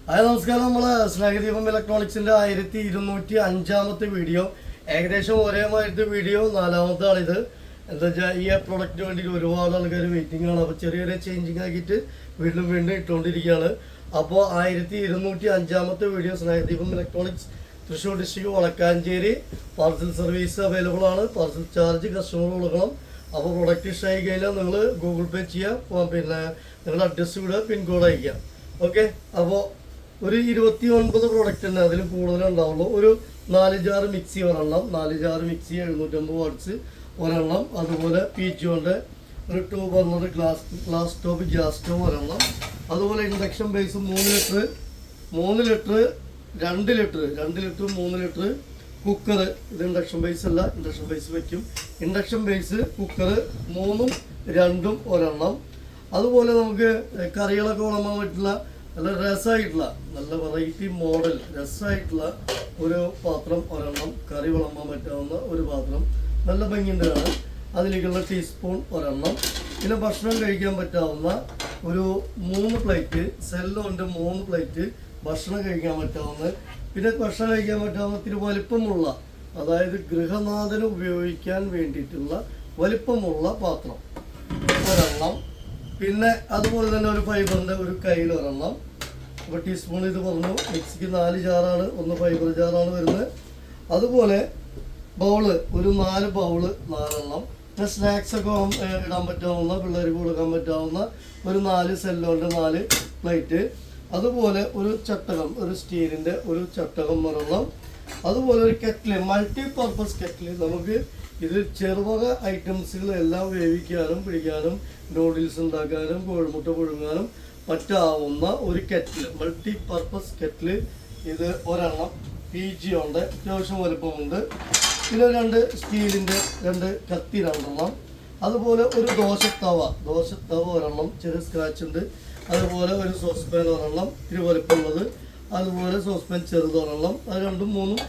Hi നമസ്കാരം. നമ്മളെ സ്നേഹദീപം ഇലക്ട്രോണിക്സിന്റെ 1205-ാമത്തെ video. ഏകദേശം ഒരേമാതിരത്തെ വീഡിയോ 4-ാമത്താണിത്. എന്താ വെച്ചാൽ ഈ പ്രൊഡക്റ്റിന് വേണ്ടിയിട്ട് ഒരുപാട് ആൾക്കാർ വെയിറ്റിംഗ് ആണ്. അപ്പോൾ ചെറിയ ചെറിയ ചേഞ്ചിങ് ആക്കിയിട്ട് വീണ്ടും ഇട്ടുകൊണ്ടിരിക്കുകയാണ്. അപ്പോൾ 1205-ാമത്തെ video Snehadeepam electronics Thrissur district Valakkanchery parcel service available ആണ്. പാർസൽ ചാർജ് കസ്റ്റമർ കൊടുക്കണം. അപ്പോൾ പ്രൊഡക്റ്റ് ഇഷ്ടമായി കഴിഞ്ഞാൽ നിങ്ങൾ ഗൂഗിൾ പേ ചെയ്യുക, പിന്നെ നിങ്ങളുടെ അഡ്രസ്സ് വിടുക, പിൻകോഡ് അയക്കുക. ഓക്കെ. അപ്പോൾ ഒരു 29 പ്രോഡക്റ്റ് തന്നെ, അതിൽ കൂടുതലുണ്ടാവുള്ളൂ. ഒരു 4 ജാർ മിക്സി ഒരെണ്ണം, 4 ജാർ മിക്സി 750 വാട്ട്സ് ഒരെണ്ണം. അതുപോലെ പീച്ചോൻ്റെ ഒരു 2 burner glass top gas stove ഒരെണ്ണം. അതുപോലെ induction base 3 litre 2 litre 2 litre 3 litre cooker. ഇത് ഇൻഡക്ഷൻ ബേസ് അല്ല, ഇൻഡക്ഷൻ ബേസ് വയ്ക്കും. ഇൻഡക്ഷൻ ബേസ് കുക്കർ 3ഉം 2ഉം ഒരെണ്ണം. അതുപോലെ നമുക്ക് കറികളൊക്കെ ഉണങ്ങാൻ പറ്റുന്ന നല്ല രസമായിട്ടുള്ള നല്ല വെറൈറ്റി മോഡൽ രസമായിട്ടുള്ള ഒരു പാത്രം ഒരെണ്ണം. കറി വിളമ്പാൻ പറ്റാവുന്ന ഒരു പാത്രം, നല്ല ഭംഗിയുണ്ടാണ്. അതിലേക്കുള്ള ടീസ്പൂൺ ഒരെണ്ണം. പിന്നെ ഭക്ഷണം കഴിക്കാൻ പറ്റാവുന്ന ഒരു 3 പ്ലേറ്റ്, സെല്ലോൻ്റെ 3 പ്ലേറ്റ് ഭക്ഷണം കഴിക്കാൻ പറ്റാവുന്ന. പിന്നെ ഭക്ഷണം കഴിക്കാൻ പറ്റാവുന്ന ഇത്തിരി വലിപ്പമുള്ള, അതായത് ഗൃഹനാഥന് ഉപയോഗിക്കാൻ വേണ്ടിയിട്ടുള്ള വലിപ്പമുള്ള പാത്രം ഒരെണ്ണം. പിന്നെ അതുപോലെ തന്നെ ഒരു ഫൈബറിൻ്റെ ഒരു കയ്യിൽ ഒരെണ്ണം. അപ്പോൾ ടീസ്പൂൺ ഇത് പറഞ്ഞു. മിക്സിക്ക് 4 ജാറാണ്, 1 ഫൈബർ ജാറാണ് വരുന്നത്. അതുപോലെ ബൗള് ഒരു 4 ബൗള് 4 പിന്നെ സ്നാക്സൊക്കെ ഇടാൻ പറ്റാവുന്ന, പിള്ളേർക്ക് കൊടുക്കാൻ പറ്റാവുന്ന ഒരു 4 സെല്ലോൻ്റെ 4 പ്ലേറ്റ്. അതുപോലെ ഒരു ചട്ടകം, ഒരു സ്റ്റീലിൻ്റെ ഒരു ചട്ടകം ഒരെണ്ണം. അതുപോലെ ഒരു കെറ്റില്, മൾട്ടി പർപ്പസ് കെറ്റില്. നമുക്ക് ഇതിൽ ചെറുവക ഐറ്റംസുകൾ എല്ലാം വേവിക്കാനും പിടിക്കാനും നൂഡിൽസ് ഉണ്ടാക്കാനും കോഴിമുട്ട പുഴുങ്ങാനും പറ്റാവുന്ന ഒരു കെറ്റില്, മൾട്ടി പർപ്പസ് കെറ്റില്. ഇത് ഒരെണ്ണം. PG ഉണ്ട്, അത്യാവശ്യം വലുപ്പമുണ്ട്. പിന്നെ 2 സ്റ്റീലിൻ്റെ 2 കത്തി 2 അതുപോലെ ഒരു ദോശത്തവ ഒരെണ്ണം, ചെറിയ സ്ക്രാച്ച് ഉണ്ട്. അതുപോലെ ഒരു സോസ്പാൻ ഒരെണ്ണം, ഇത്തിരി വലുപ്പമുള്ളത്. അതുപോലെ സോസ്പാൻ ചെറുതൊരെണ്ണം. അത് 2ഉം 3ഉം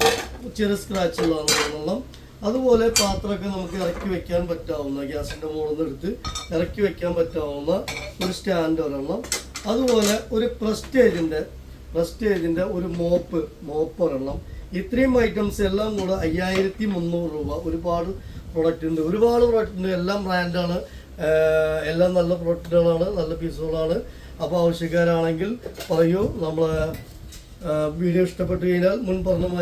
ചെറിയ സ്ക്രാച്ച് ഉള്ളതാണ് ഒരെണ്ണം. അതുപോലെ പാത്രമൊക്കെ നമുക്ക് ഇറക്കി വെക്കാൻ പറ്റാവുന്ന, ഗ്യാസിൻ്റെ മുകളിൽ നിന്ന് എടുത്ത് ഇറക്കി വെക്കാൻ പറ്റാവുന്ന ഒരു സ്റ്റാൻഡ് ഒരെണ്ണം. അതുപോലെ ഒരു പ്രസ്റ്റേജിൻ്റെ ഒരു മോപ്പ് ഒരെണ്ണം. ഇത്രയും ഐറ്റംസ് എല്ലാം കൂടെ 5300 രൂപ. ഒരുപാട് പ്രൊഡക്റ്റ് ഉണ്ട്. എല്ലാം ബ്രാൻഡാണ്, എല്ലാം നല്ല പ്രൊഡക്റ്റുകളാണ്, നല്ല പീസുകളാണ്. അപ്പോൾ ആവശ്യക്കാരാണെങ്കിൽ പറയൂ. നമ്മളെ വീഡിയോ ഇഷ്ടപ്പെട്ട് കഴിഞ്ഞാൽ മുൻ പറഞ്ഞ